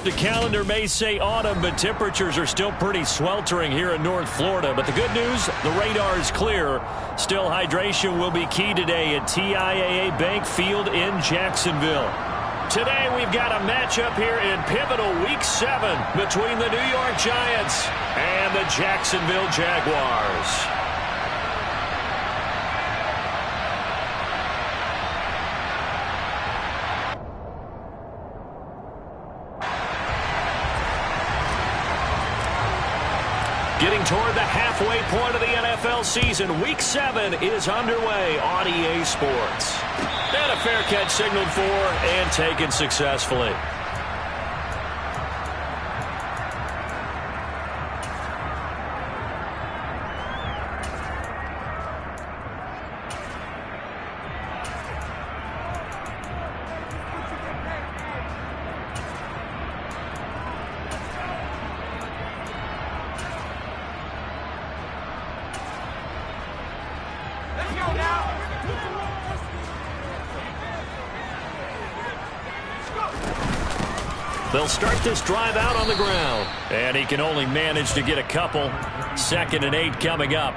The calendar may say autumn, but temperatures are still pretty sweltering here in North Florida. But the good news, the radar is clear. Still, hydration will be key today at TIAA Bank Field in Jacksonville. Today, we've got a matchup here in pivotal Week 7 between the New York Giants and the Jacksonville Jaguars. Getting toward the halfway point of the NFL season, Week 7 is underway on EA Sports. And a fair catch signaled for and taken successfully. They'll start this drive out on the ground. And he can only manage to get a couple. 2nd and 8 coming up.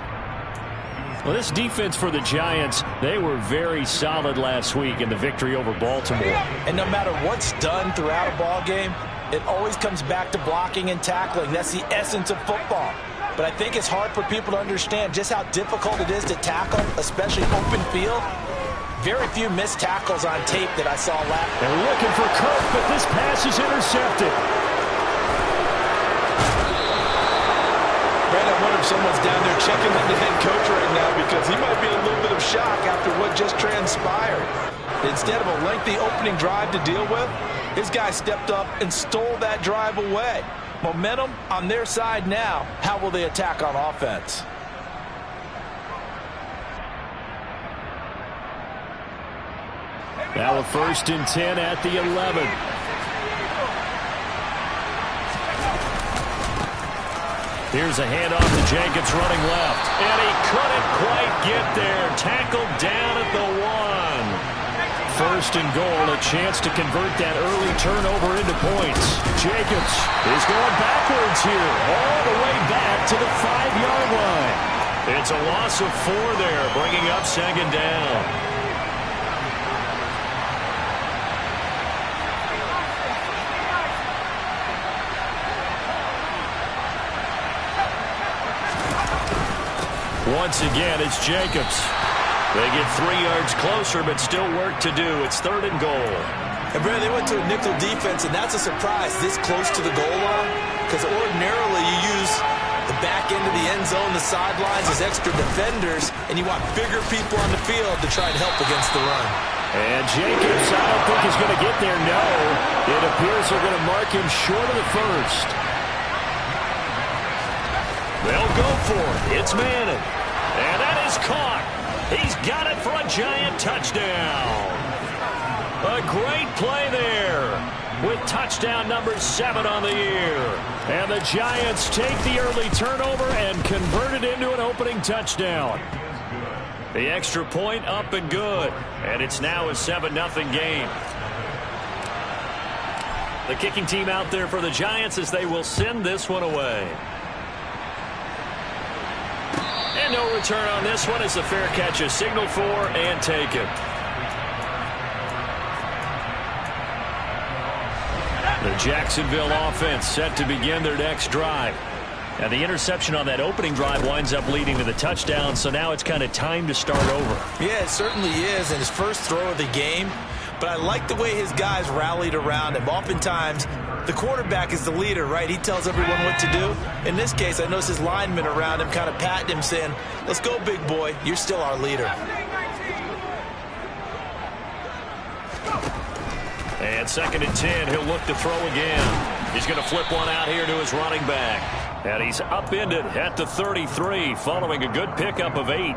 Well, this defense for the Giants, they were very solid last week in the victory over Baltimore. And no matter what's done throughout a ball game, it always comes back to blocking and tackling. That's the essence of football. But I think it's hard for people to understand just how difficult it is to tackle, especially open field. Very few missed tackles on tape that I saw last. They're looking for Kirk, but this pass is intercepted. Brandon, I wonder if someone's down there checking on the head coach right now because he might be in a little bit of shock after what just transpired. Instead of a lengthy opening drive to deal with, his guy stepped up and stole that drive away. Momentum on their side now. How will they attack on offense? Now a 1st and 10 at the 11. Here's a handoff to Jenkins running left. And he couldn't quite get there. Tackled down at the 1. 1st and goal, a chance to convert that early turnover into points. Jacobs is going backwards here, all the way back to the 5-yard line. It's a loss of 4 there, bringing up 2nd down. Once again, it's Jacobs. They get 3 yards closer, but still work to do. It's 3rd and goal. And, Brad, they went to a nickel defense, and that's a surprise this close to the goal line because ordinarily you use the back end of the end zone, the sidelines as extra defenders, and you want bigger people on the field to try and help against the run. And Jacobs, I don't think he's going to get there. No, it appears they're going to mark him short of the 1st. They'll go for it. It's Madden. And that is caught. He's got it for a Giant touchdown. A great play there with touchdown number 7 on the year. And the Giants take the early turnover and convert it into an opening touchdown. The extra point up and good. And it's now a 7-0 game. The kicking team out there for the Giants as they will send this one away. And no return on this one as the fair catch is signaled for and taken. The Jacksonville offense set to begin their next drive. And the interception on that opening drive winds up leading to the touchdown, so now it's kind of time to start over. Yeah, it certainly is, and his first throw of the game. But I like the way his guys rallied around him. Oftentimes, the quarterback is the leader, right? He tells everyone what to do. In this case, I noticed his linemen around him kind of patting him, saying, let's go, big boy. You're still our leader. And 2nd and 10, he'll look to throw again. He's going to flip one out here to his running back. And he's upended at the 33 following a good pickup of 8.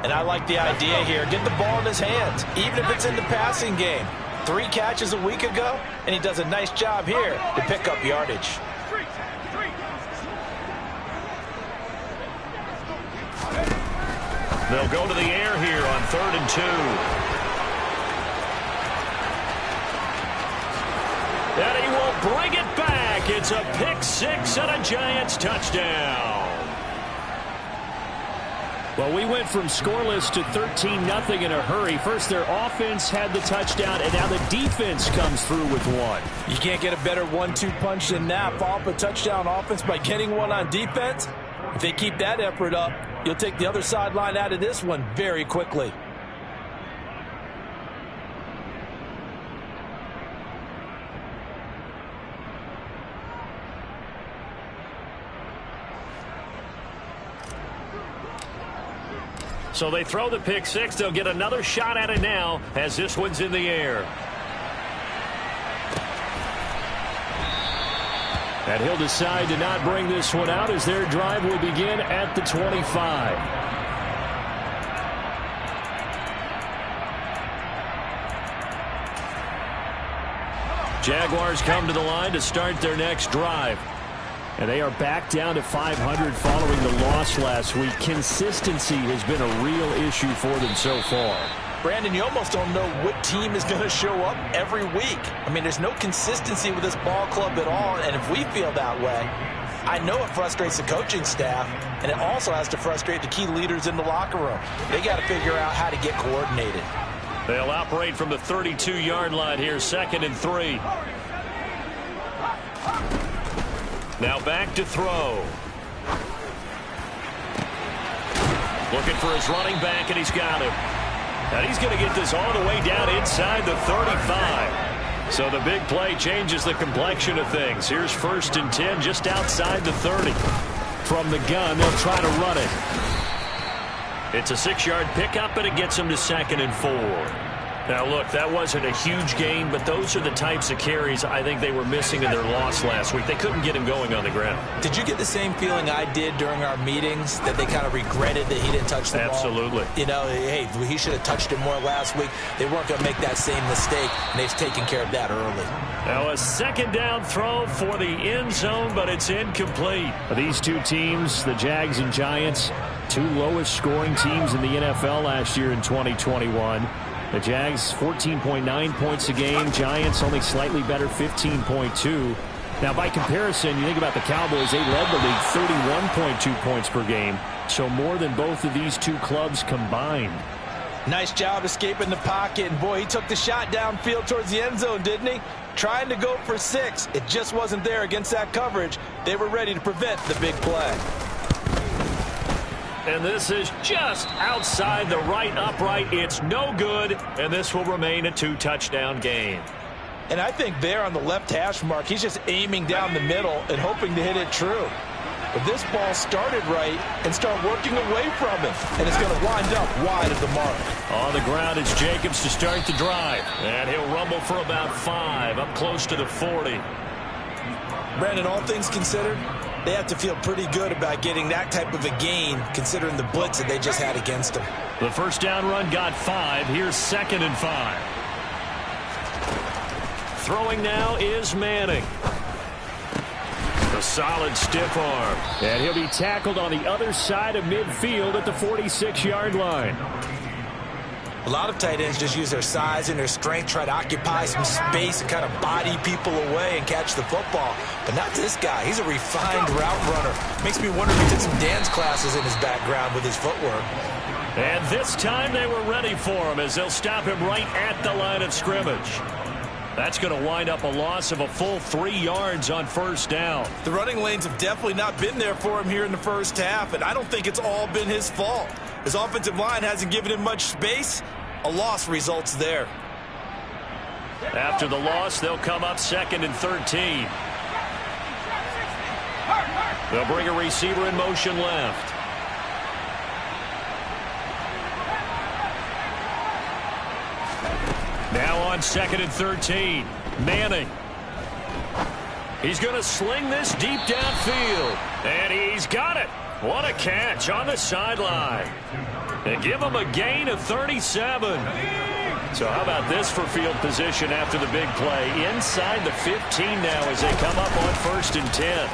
And I like the idea here. Get the ball in his hands, even if it's in the passing game. 3 catches a week ago, and he does a nice job here to pick up yardage. They'll go to the air here on 3rd and 2. And he will bring it back. It's a pick six and a Giants touchdown. Well, we went from scoreless to 13-0 in a hurry. First, their offense had the touchdown, and now the defense comes through with one. You can't get a better 1-2 punch than that. Follow up a touchdown offense by getting one on defense. If they keep that effort up, you'll take the other sideline out of this one very quickly. So they throw the pick six. They'll get another shot at it now as this one's in the air. And he'll decide to not bring this one out as their drive will begin at the 25. Jaguars come to the line to start their next drive. And they are back down to 500 following the loss last week. Consistency has been a real issue for them so far. Brandon, you almost don't know what team is going to show up every week. I mean, there's no consistency with this ball club at all, and if we feel that way, I know it frustrates the coaching staff, and it also has to frustrate the key leaders in the locker room. They got to figure out how to get coordinated. They'll operate from the 32-yard line here, 2nd and 3. Now back to throw. Looking for his running back, and he's got him. And he's going to get this all the way down inside the 35. So the big play changes the complexion of things. Here's 1st and 10 just outside the 30. From the gun, they'll try to run it. It's a 6-yard pickup, and it gets him to 2nd and 4. Now, look, that wasn't a huge gain, but those are the types of carries I think they were missing in their loss last week. They couldn't get him going on the ground. Did you get the same feeling I did during our meetings, that they kind of regretted that he didn't touch the ball? Absolutely. You know, hey, he should have touched it more last week. They weren't going to make that same mistake, and they've taken care of that early. Now a 2nd down throw for the end zone, but it's incomplete. These two teams, the Jags and Giants, two lowest scoring teams in the NFL last year in 2021. The Jags 14.9 points a game. Giants only slightly better, 15.2. Now, by comparison, you think about the Cowboys, they led the league 31.2 points per game. So more than both of these two clubs combined. Nice job escaping the pocket. And, boy, he took the shot downfield towards the end zone, didn't he? Trying to go for 6. It just wasn't there against that coverage. They were ready to prevent the big play. And this is just outside the right upright. It's no good, and this will remain a 2-touchdown game. And I think there on the left hash mark, he's just aiming down the middle and hoping to hit it true. But this ball started right and start working away from him, and it's going to wind up wide of the mark. On the ground, it's Jacobs to start the drive. And he'll rumble for about 5, up close to the 40. Brandon, all things considered, they have to feel pretty good about getting that type of a gain, considering the blitz that they just had against them. The 1st down run got 5. Here's 2nd and 5. Throwing now is Manning. A solid stiff arm. And he'll be tackled on the other side of midfield at the 46-yard line. A lot of tight ends just use their size and their strength, try to occupy some space and kind of body people away and catch the football. But not this guy. He's a refined route runner. Makes me wonder if he took some dance classes in his background with his footwork. And this time they were ready for him as they'll stop him right at the line of scrimmage. That's going to wind up a loss of a full 3 yards on 1st down. The running lanes have definitely not been there for him here in the first half, and I don't think it's all been his fault. His offensive line hasn't given him much space. A loss results there. After the loss, they'll come up 2nd and 13. They'll bring a receiver in motion left. Now on 2nd and 13. Manning. He's going to sling this deep downfield. And he's got it. What a catch on the sideline. They give him a gain of 37. So how about this for field position after the big play? Inside the 15 now as they come up on 1st and 10.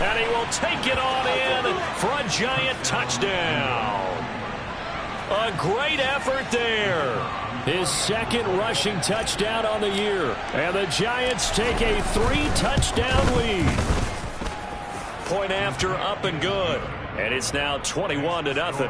And he will take it on in for a Giant touchdown. A great effort there. His second rushing touchdown on the year. And the Giants take a 3-touchdown lead. Point after, up and good. And it's now 21-0.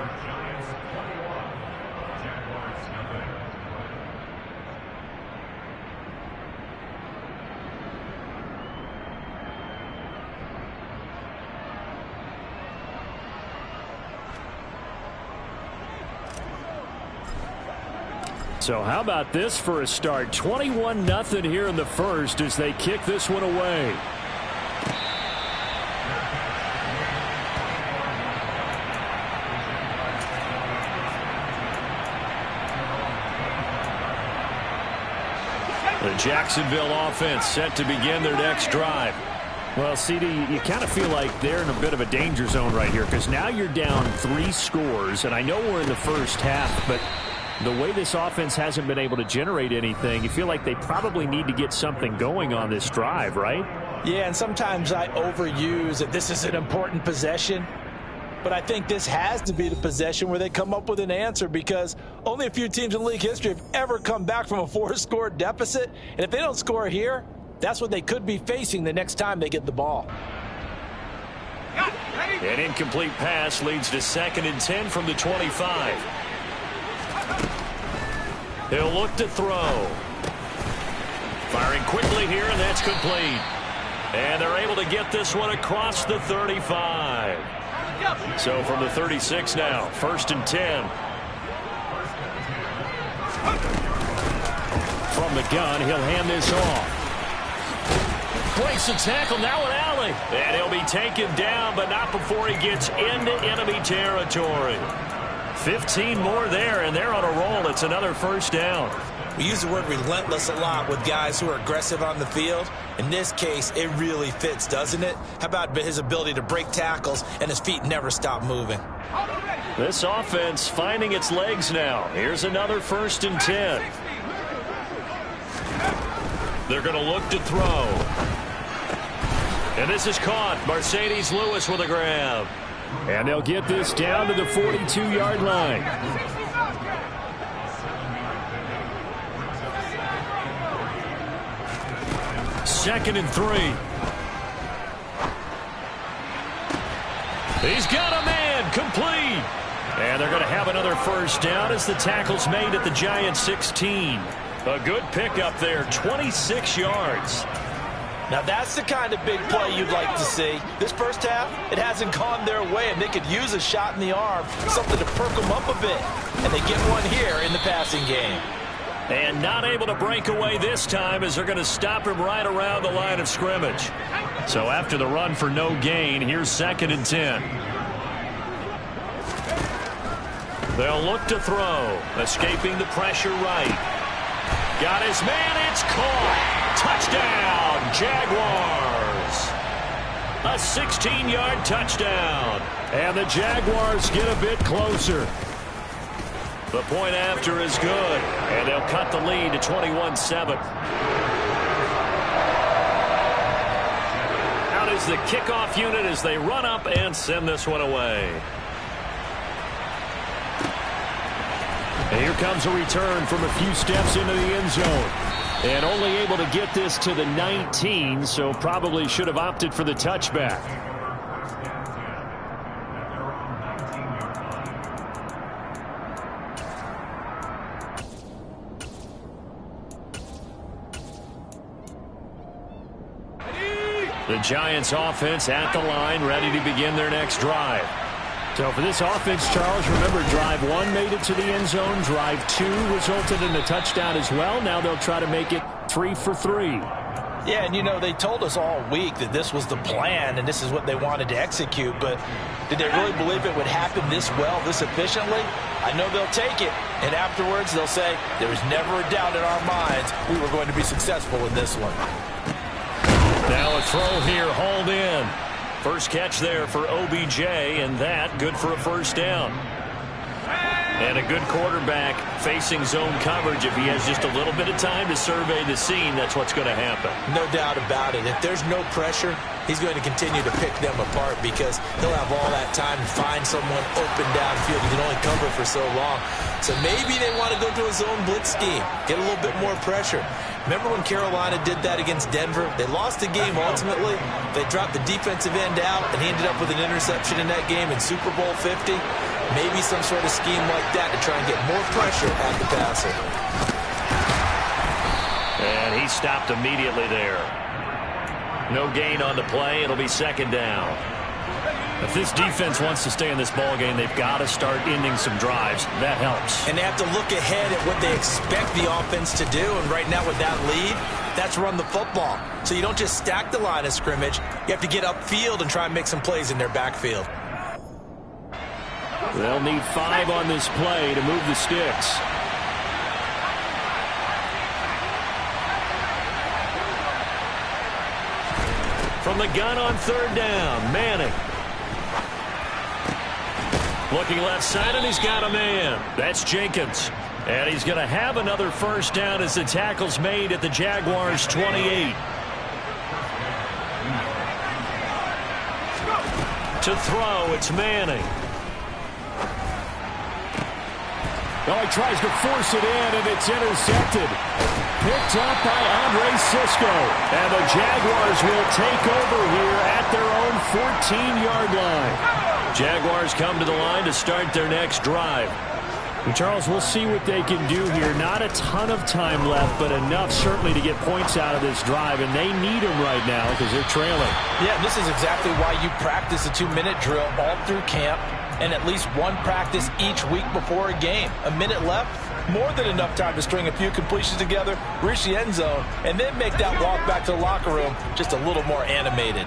So how about this for a start? 21-0 here in the first as they kick this one away. The Jacksonville offense set to begin their next drive. Well, CD, you kind of feel like they're in a bit of a danger zone right here because now you're down 3 scores, and I know we're in the first half, but the way this offense hasn't been able to generate anything, you feel like they probably need to get something going on this drive, right? Yeah, and sometimes I overuse that this is an important possession. But I think this has to be the possession where they come up with an answer because only a few teams in league history have ever come back from a 4-score deficit. And if they don't score here, that's what they could be facing the next time they get the ball. An incomplete pass leads to 2nd and 10 from the 25. He'll look to throw. Firing quickly here, and that's complete. And they're able to get this one across the 35. So from the 36 now, 1st and 10. From the gun, he'll hand this off. Breaks the tackle, now an alley. And he'll be taken down, but not before he gets into enemy territory. 15 more there, and they're on a roll. It's another 1st down. We use the word relentless a lot with guys who are aggressive on the field. In this case, it really fits, doesn't it? How about his ability to break tackles and his feet never stop moving? This offense finding its legs now. Here's another 1st and 10. They're going to look to throw. And this is caught. Mercedes Lewis with a grab. And they'll get this down to the 42-yard line. Second and 3. He's got a man, complete. And they're going to have another 1st down as the tackle's made at the Giants' 16. A good pickup there, 26 yards. Now that's the kind of big play you'd like to see. This first half, it hasn't gone their way, and they could use a shot in the arm, something to perk them up a bit. And they get one here in the passing game. And not able to break away this time as they're going to stop him right around the line of scrimmage. So after the run for no gain, here's 2nd and 10. They'll look to throw. Escaping the pressure right. Got his man. It's caught. Touchdown, Jaguars. A 16-yard touchdown. And the Jaguars get a bit closer. The point after is good, and they'll cut the lead to 21-7. Out is the kickoff unit as they run up and send this one away. And here comes a return from a few steps into the end zone. And only able to get this to the 19, so probably should have opted for the touchback. The Giants offense at the line, ready to begin their next drive. So for this offense, Charles, remember drive 1 made it to the end zone. Drive 2 resulted in a touchdown as well. Now they'll try to make it 3 for 3. Yeah, and you know, they told us all week that this was the plan and this is what they wanted to execute, but did they really believe it would happen this well, this efficiently? I know they'll take it, and afterwards they'll say, there was never a doubt in our minds we were going to be successful in this one. Now a throw here, hauled in. First catch there for OBJ, and that good for a 1st down. And a good quarterback facing zone coverage, if he has just a little bit of time to survey the scene, that's what's going to happen. No doubt about it. If there's no pressure, he's going to continue to pick them apart because he'll have all that time to find someone open downfield. He can only cover for so long. So maybe they want to go to a zone blitz scheme, get a little bit more pressure. Remember when Carolina did that against Denver? They lost the game ultimately. They dropped the defensive end out, and he ended up with an interception in that game in Super Bowl 50. Maybe some sort of scheme like that to try and get more pressure at the passer. And he stopped immediately there. No gain on the play. It'll be second down. If this defense wants to stay in this ball game, they've got to start ending some drives. That helps. And they have to look ahead at what they expect the offense to do. And right now with that lead, that's run the football. So you don't just stack the line of scrimmage. You have to get upfield and try and make some plays in their backfield. They'll need 5 on this play to move the sticks. From the gun on third down, Manning. Looking left side, and he's got a man. That's Jenkins. And he's going to have another first down as the tackle's made at the Jaguars' 28. To throw, it's Manning. Oh, he tries to force it in, and it's intercepted. Picked up by Andre Sisco. And the Jaguars will take over here at their own 14-yard line. Jaguars come to the line to start their next drive. And Charles, we'll see what they can do here. Not a ton of time left, but enough certainly to get points out of this drive, and they need them right now because they're trailing. Yeah, this is exactly why you practice a 2-minute drill all through camp and at least one practice each week before a game. A minute left, more than enough time to string a few completions together, reach the end zone, and then make that walk back to the locker room just a little more animated.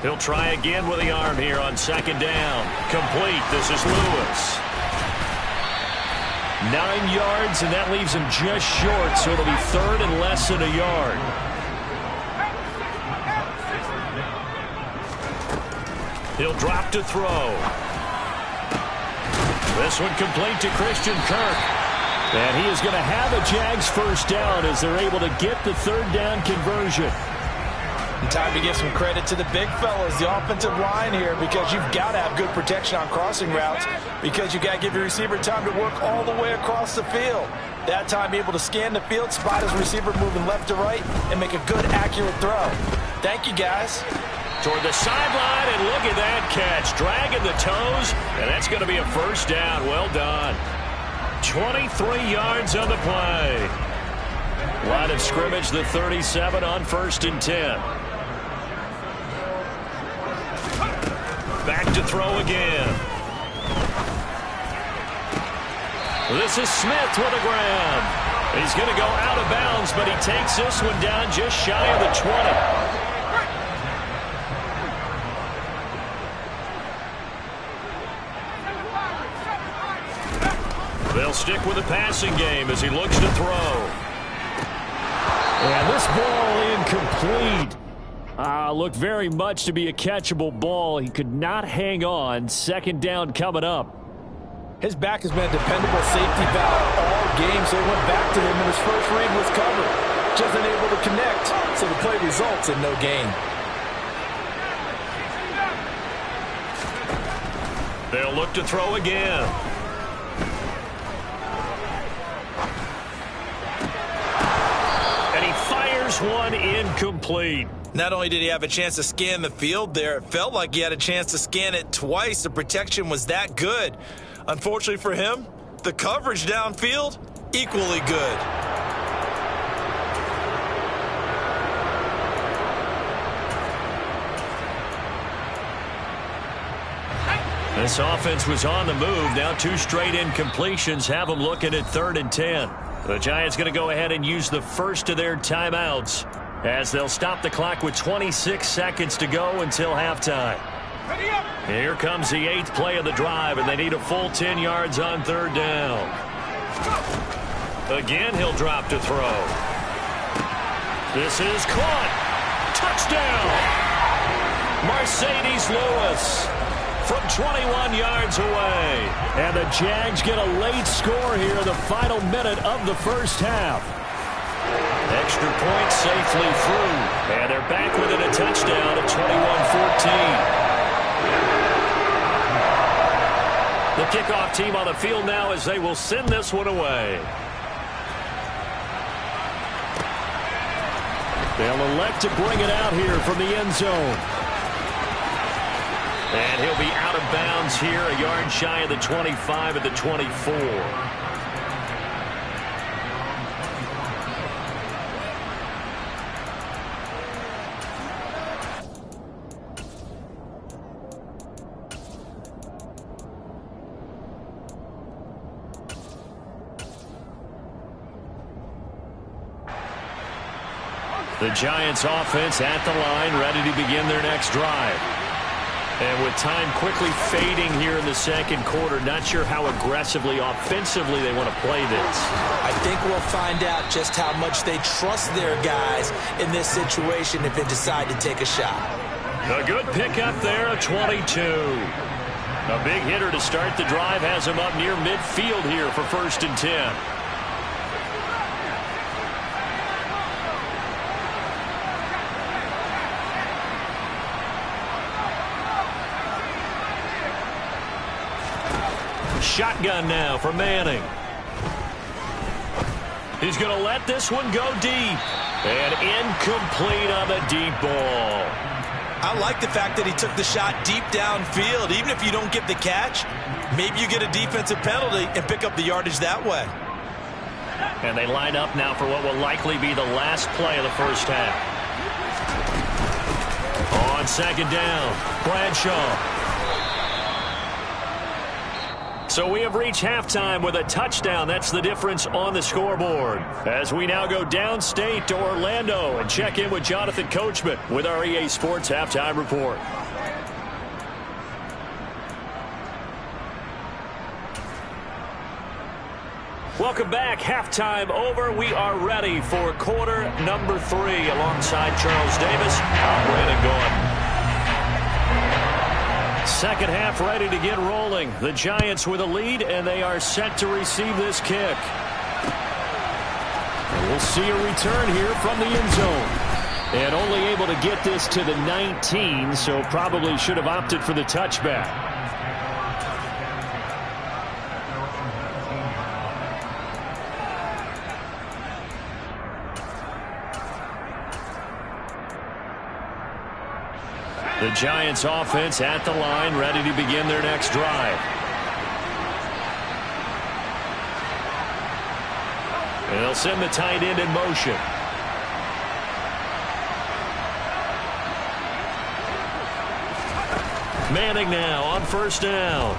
He'll try again with the arm here on second down. Complete. This is Lewis. 9 yards, and that leaves him just short, so it'll be third and less than a yard. He'll drop to throw. This one complete to Christian Kirk. And he is going to have a Jags first down as they're able to get the third down conversion. And time to give some credit to the big fellas, the offensive line here, because you've got to have good protection on crossing routes because you've got to give your receiver time to work all the way across the field. That time able to scan the field, spot his receiver moving left to right, and make a good, accurate throw. Thank you, guys. Toward the sideline, and look at that catch. Dragging the toes, and that's going to be a first down. Well done. 23 yards on the play. Line of scrimmage, the 37 on 1st and 10. Back to throw again. This is Smith with the ground. He's going to go out of bounds, but he takes this one down just shy of the 20. They'll stick with the passing game as he looks to throw. And this ball incomplete. Looked very much to be a catchable ball. He could not hang on. Second down coming up. His back has been a dependable safety valve all game, so he went back to him, and his first read was covered. Just unable to connect, so the play results in no gain. They'll look to throw again. And he fires one incomplete. Not only did he have a chance to scan the field there, it felt like he had a chance to scan it twice. The protection was that good. Unfortunately for him, the coverage downfield, equally good. This offense was on the move. Now 2 straight incompletions have them looking at 3rd and 10. The Giants going to go ahead and use the first of their timeouts as they'll stop the clock with 26 seconds to go until halftime. Here comes the 8th play of the drive, and they need a full 10 yards on 3rd down. Again, he'll drop to throw. This is caught. Touchdown. Mercedes Lewis from 21 yards away. And the Jags get a late score here in the final minute of the first half. Extra point safely through. And they're back within a touchdown at 21-14. The kickoff team on the field now as they will send this one away. They'll elect to bring it out here from the end zone. And he'll be out of bounds here, a yard shy of the 25 at the 24. The Giants offense at the line, ready to begin their next drive. And with time quickly fading here in the second quarter, not sure how aggressively, offensively they want to play this. I think we'll find out just how much they trust their guys in this situation if they decide to take a shot. A good pickup there, a 22. A big hitter to start the drive has him up near midfield here for 1st and 10. Shotgun now for Manning. He's going to let this one go deep. And incomplete on the deep ball. I like the fact that he took the shot deep downfield. Even if you don't get the catch, maybe you get a defensive penalty and pick up the yardage that way. And they line up now for what will likely be the last play of the first half. On 2nd down, Bradshaw. So we have reached halftime with a touchdown. That's the difference on the scoreboard. As we now go downstate to Orlando and check in with Jonathan Coachman with our EA Sports Halftime Report. Welcome back. Halftime over. We are ready for quarter number 3 alongside Charles Davis. I'm Brandon Gordon. Second half ready to get rolling. The Giants with a lead, and they are set to receive this kick. And we'll see a return here from the end zone. And only able to get this to the 19, so probably should have opted for the touchback. The Giants offense at the line, ready to begin their next drive. And they'll send the tight end in motion. Manning now on 1st down.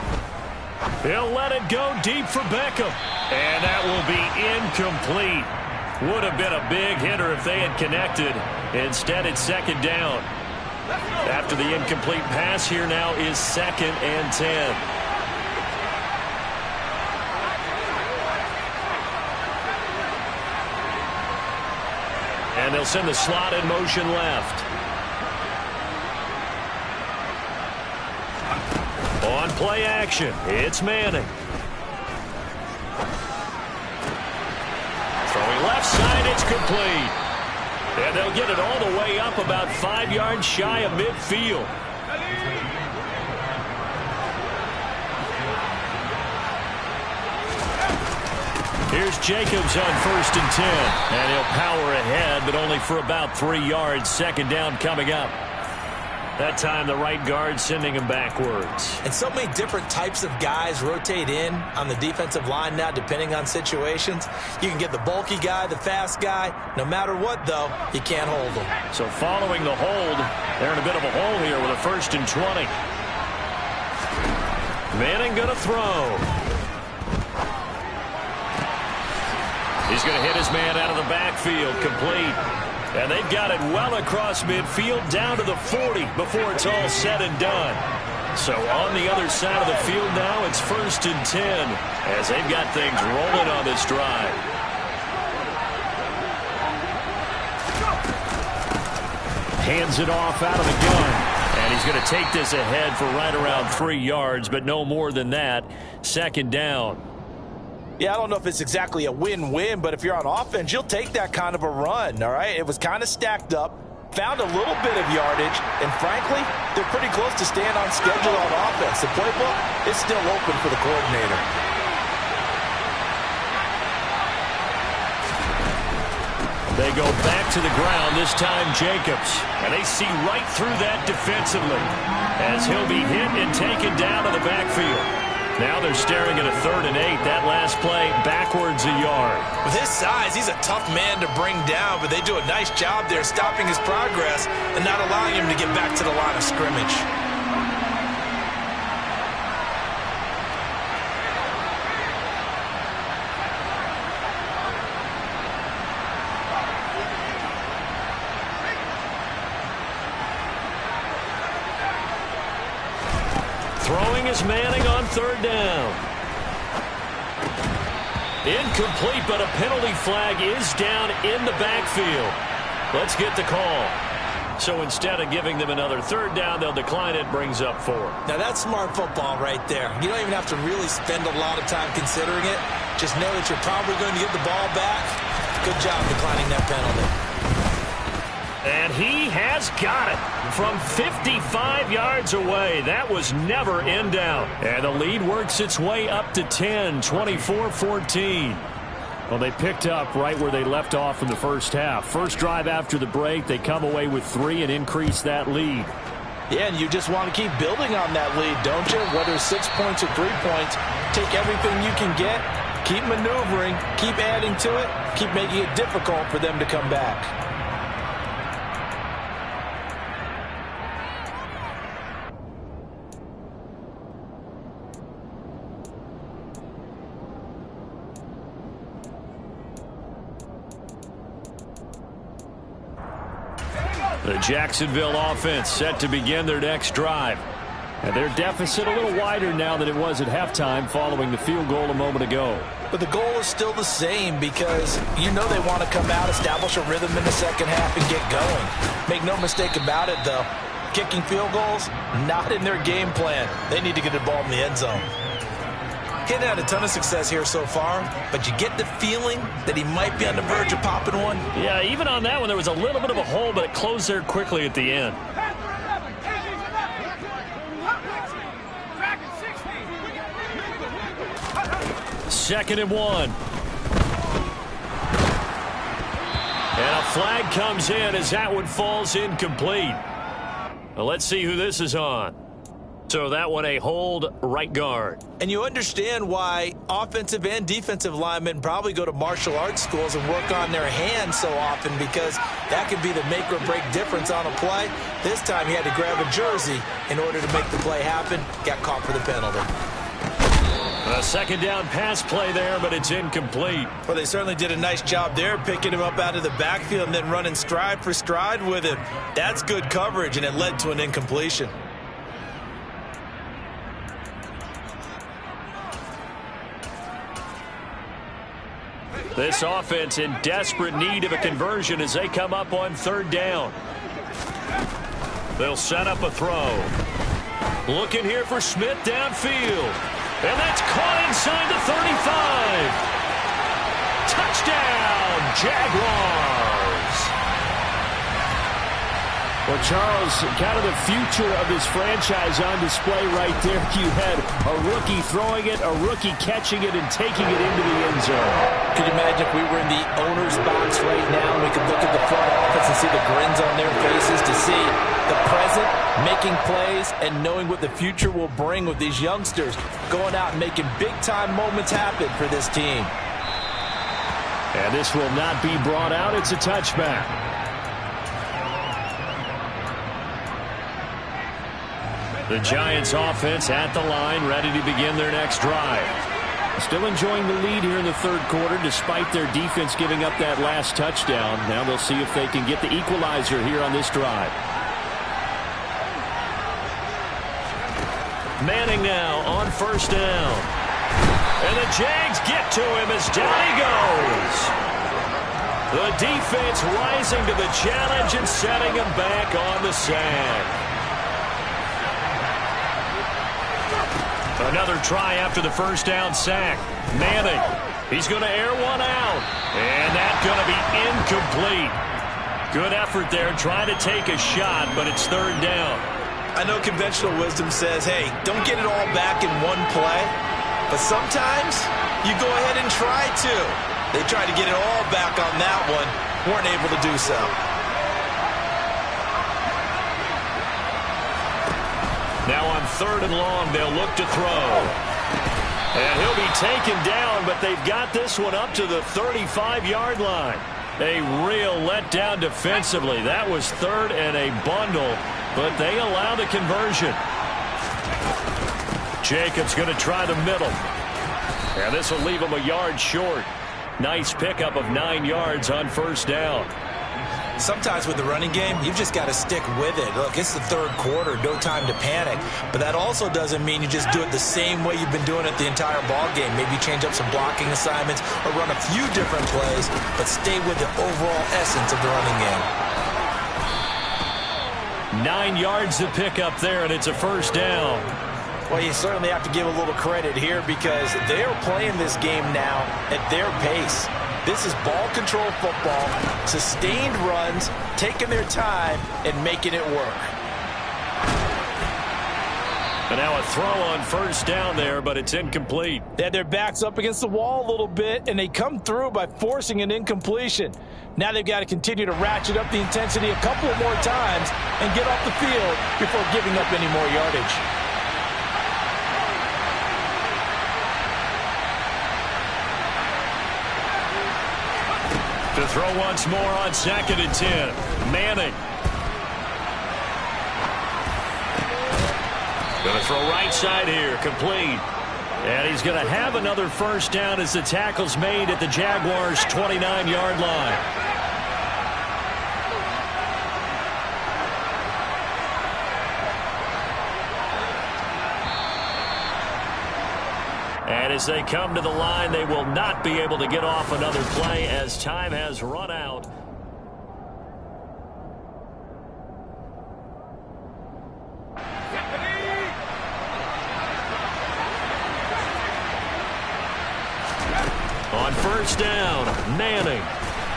He'll let it go deep for Beckham. And that will be incomplete. Would have been a big hitter if they had connected. Instead, it's 2nd down. After the incomplete pass, here now is 2nd and 10. And they'll send the slot in motion left. On play action, it's Manning. Throwing left side, it's complete. And they'll get it all the way up about 5 yards shy of midfield. Here's Jacobs on 1st and 10. And he'll power ahead, but only for about 3 yards. 2nd down coming up. That time the right guard sending him backwards. And so many different types of guys rotate in on the defensive line now depending on situations. You can get the bulky guy, the fast guy. No matter what, though, you can't hold them. So following the hold, they're in a bit of a hole here with a 1st and 20. Manning going to throw. He's going to hit his man out of the backfield, complete. And they've got it well across midfield down to the 40 before it's all said and done. So on the other side of the field now, it's 1st and 10 as they've got things rolling on this drive. Hands it off out of the gun. And he's going to take this ahead for right around 3 yards, but no more than that. Second down. Yeah, I don't know if it's exactly a win-win, but if you're on offense, you'll take that kind of a run, all right? It was kind of stacked up, found a little bit of yardage, and frankly, they're pretty close to staying on schedule on offense. The playbook is still open for the coordinator. They go back to the ground, this time Jacobs. And they see right through that defensively as he'll be hit and taken down to the backfield. Now they're staring at a 3rd and 8. That last play backwards a yard. With his size, he's a tough man to bring down, but they do a nice job there stopping his progress and not allowing him to get back to the line of scrimmage. Throwing is Manning on 3rd down. Incomplete, but a penalty flag is down in the backfield. Let's get the call. So instead of giving them another 3rd down, they'll decline it. Brings up 4. Now that's smart football right there. You don't even have to really spend a lot of time considering it. Just know that you're probably going to get the ball back. Good job declining that penalty. And he has got it from 55 yards away. That was never in doubt. And the lead works its way up to 10, 24-14. Well, they picked up right where they left off in the first half. First drive after the break, they come away with 3 and increase that lead. Yeah, and you just want to keep building on that lead, don't you? Whether it's 6 points or 3 points, take everything you can get, keep maneuvering, keep adding to it, keep making it difficult for them to come back. The Jacksonville offense set to begin their next drive. And their deficit a little wider now than it was at halftime following the field goal a moment ago. But the goal is still the same because you know they want to come out, establish a rhythm in the second half, and get going. Make no mistake about it, though. Kicking field goals, not in their game plan. They need to get the ball in the end zone. He's had a ton of success here so far, but you get the feeling that he might be on the verge of popping one. Yeah, even on that one, there was a little bit of a hole, but it closed there quickly at the end. Second and 1. And a flag comes in as that one falls incomplete. Well, let's see who this is on. So that one a hold, right guard. And you understand why offensive and defensive linemen probably go to martial arts schools and work on their hands so often, because that could be the make or break difference on a play. This time he had to grab a jersey in order to make the play happen. Got caught for the penalty. A second down pass play there, but it's incomplete. Well, they certainly did a nice job there, picking him up out of the backfield and then running stride for stride with him. That's good coverage, and it led to an incompletion. This offense in desperate need of a conversion as they come up on 3rd down. They'll set up a throw. Looking here for Smith downfield. And that's caught inside the 35. Touchdown, Jaguars. Well, Charles, kind of the future of this franchise on display right there. You had a rookie throwing it, a rookie catching it, and taking it into the end zone. Could you imagine if we were in the owner's box right now and we could look at the front office and see the grins on their faces, to see the present making plays and knowing what the future will bring with these youngsters going out and making big-time moments happen for this team. And this will not be brought out. It's a touchback. The Giants offense at the line, ready to begin their next drive. Still enjoying the lead here in the 3rd quarter, despite their defense giving up that last touchdown. Now they'll see if they can get the equalizer here on this drive. Manning now on 1st down. And the Jags get to him as down he goes. The defense rising to the challenge and setting him back on the sand. Another try after the first down sack. Manning, he's going to air one out. And that's going to be incomplete. Good effort there trying to take a shot, but it's third down. I know conventional wisdom says, hey, don't get it all back in one play. But sometimes you go ahead and try to. They tried to get it all back on that one. Weren't able to do so. Now on third and long, they'll look to throw. And he'll be taken down, but they've got this one up to the 35-yard line. A real letdown defensively. That was third and a bundle, but they allow the conversion. Jacobs going to try the middle. And this will leave him a yard short. Nice pickup of 9 yards on first down. Sometimes with the running game, you've just got to stick with it. Look, it's the third quarter, no time to panic. But that also doesn't mean you just do it the same way you've been doing it the entire ball game. Maybe change up some blocking assignments or run a few different plays, but stay with the overall essence of the running game. 9 yards to pick up there, and it's a first down. Well, you certainly have to give a little credit here because they are playing this game now at their pace. This is ball control football, sustained runs, taking their time, and making it work. And now a throw on first down there, but it's incomplete. They had their backs up against the wall a little bit, and they come through by forcing an incompletion. Now they've got to continue to ratchet up the intensity a couple of more times and get off the field before giving up any more yardage. To throw once more on 2nd and 10. Manning. Going to throw right side here. Complete. And he's going to have another first down as the tackle's made at the Jaguars' 29-yard line. And as they come to the line, they will not be able to get off another play as time has run out. On first down, Manning.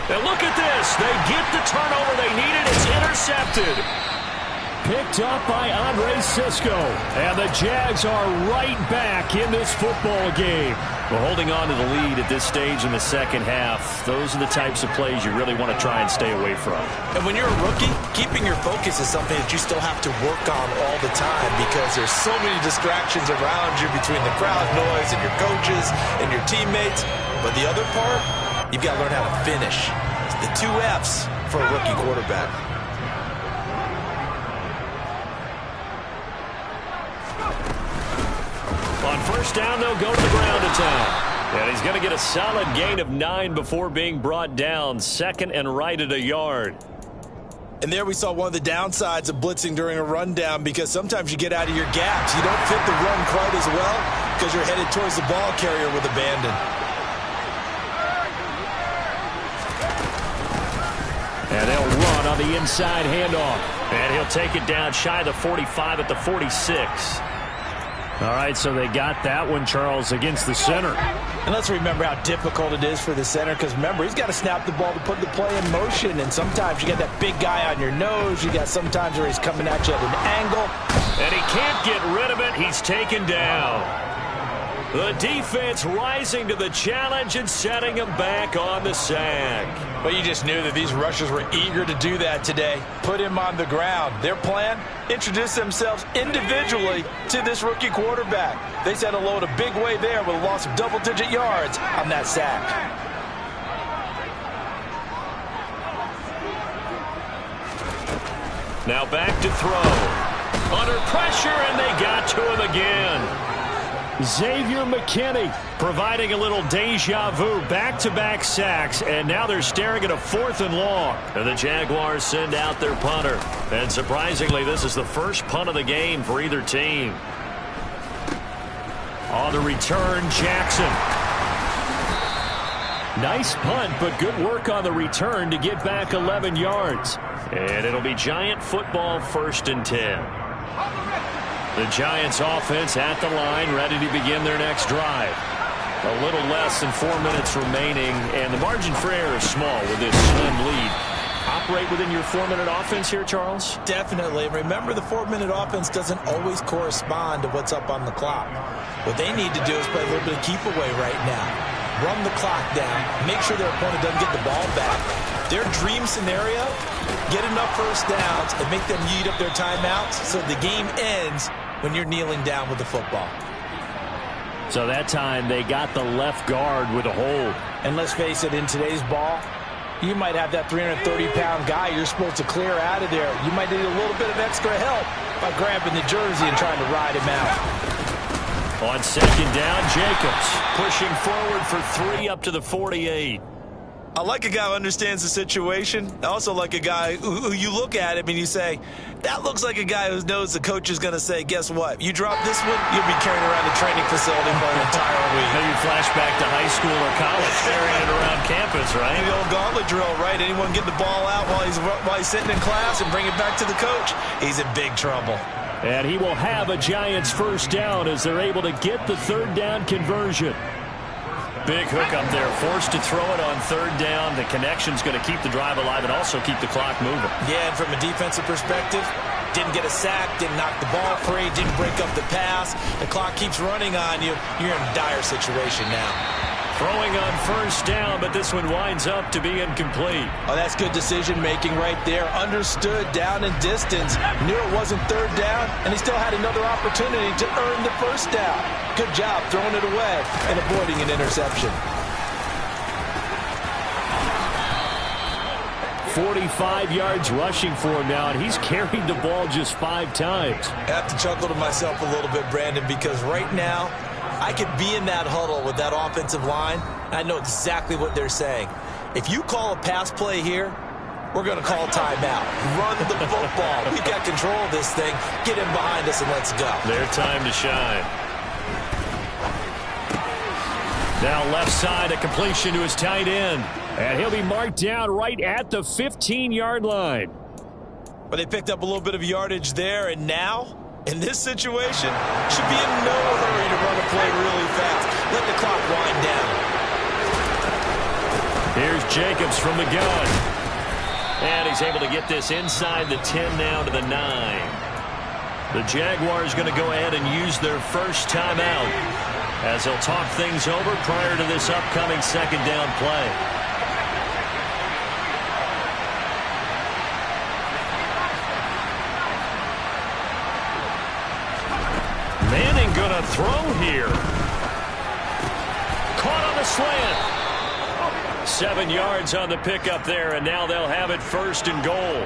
And look at this. They get the turnover they needed. It's intercepted. Picked up by Andre Cisco. And the Jags are right back in this football game. Well, holding on to the lead at this stage in the second half, those are the types of plays you really want to try and stay away from. And when you're a rookie, keeping your focus is something that you still have to work on all the time because there's so many distractions around you between the crowd noise and your coaches and your teammates. But the other part, you've got to learn how to finish. It's the 2 F's for a rookie quarterback. On first down, they'll go to the ground attack. And he's going to get a solid gain of 9 before being brought down. 2nd and right at a yard. And there we saw one of the downsides of blitzing during a rundown because sometimes you get out of your gaps. You don't fit the run quite as well because you're headed towards the ball carrier with abandon. And they'll run on the inside handoff. And he'll take it down shy of the 45 at the 46. All right, so they got that one, Charles, against the center. And let's remember how difficult it is for the center because, remember, he's got to snap the ball to put the play in motion. And sometimes you got that big guy on your nose. You got sometimes where he's coming at you at an angle. And he can't get rid of it. He's taken down. The defense rising to the challenge and setting him back on the sack. But you just knew that these rushers were eager to do that today. Put him on the ground. Their plan, introduce themselves individually to this rookie quarterback. They said hello in a big way there with a loss of double-digit yards on that sack. Now back to throw. Under pressure, and they got to him again. Xavier McKinney providing a little deja vu, back-to-back sacks, and now they're staring at a 4th and long. And the Jaguars send out their punter. And surprisingly, this is the first punt of the game for either team. On the return, Jackson. Nice punt, but good work on the return to get back 11 yards. And it'll be Giant football, 1st and 10. The Giants offense at the line, ready to begin their next drive. A little less than 4 minutes remaining, and the margin for error is small with this slim lead. Operate within your 4-minute offense here, Charles? Definitely. Remember, the 4-minute offense doesn't always correspond to what's up on the clock. What they need to do is play a little bit of keep away right now. Run the clock down. Make sure their opponent doesn't get the ball back. Their dream scenario, get enough first downs and make them eat up their timeouts so the game ends when you're kneeling down with the football. So that time they got the left guard with a hold. And let's face it, in today's ball, you might have that 330-pound guy you're supposed to clear out of there. You might need a little bit of extra help by grabbing the jersey and trying to ride him out. On second down, Jacobs pushing forward for 3 up to the 48. I like a guy who understands the situation. I also like a guy who you look at him and you say, that looks like a guy who knows the coach is going to say, guess what? You drop this one, you'll be carrying around the training facility for an entire week. Maybe flashback to high school or college, carrying it around campus, right? The old gauntlet drill, right? Anyone get the ball out while he's sitting in class and bring it back to the coach? He's in big trouble. And he will have a Giants first down as they're able to get the third down conversion. Big hook up there, forced to throw it on third down. The connection's going to keep the drive alive and also keep the clock moving. Yeah, and from a defensive perspective, didn't get a sack, didn't knock the ball free, didn't break up the pass. The clock keeps running on you. You're in a dire situation now. Throwing on first down, but this one winds up to be incomplete. Oh, that's good decision-making right there. Understood down and distance. Knew it wasn't third down, and he still had another opportunity to earn the first down. Good job throwing it away and avoiding an interception. 45 yards rushing for him now, and he's carried the ball just 5 times. I have to chuckle to myself a little bit, Brandon, because right now, I could be in that huddle with that offensive line. I know exactly what they're saying. If you call a pass play here, we're going to call timeout. Run the football. We got control of this thing. Get him behind us and let's go. Their time to shine. Now left side, a completion to his tight end. And he'll be marked down right at the 15-yard line. But they picked up a little bit of yardage there, and now, in this situation, should be in no hurry to run a play really fast. Let the clock wind down. Here's Jacobs from the gun. And he's able to get this inside the 10 now to the 9. The Jaguars going to go ahead and use their first timeout as they'll talk things over prior to this upcoming second down play. Manning going to throw here. Caught on the slant. 7 yards on the pickup there, and now they'll have it first and goal.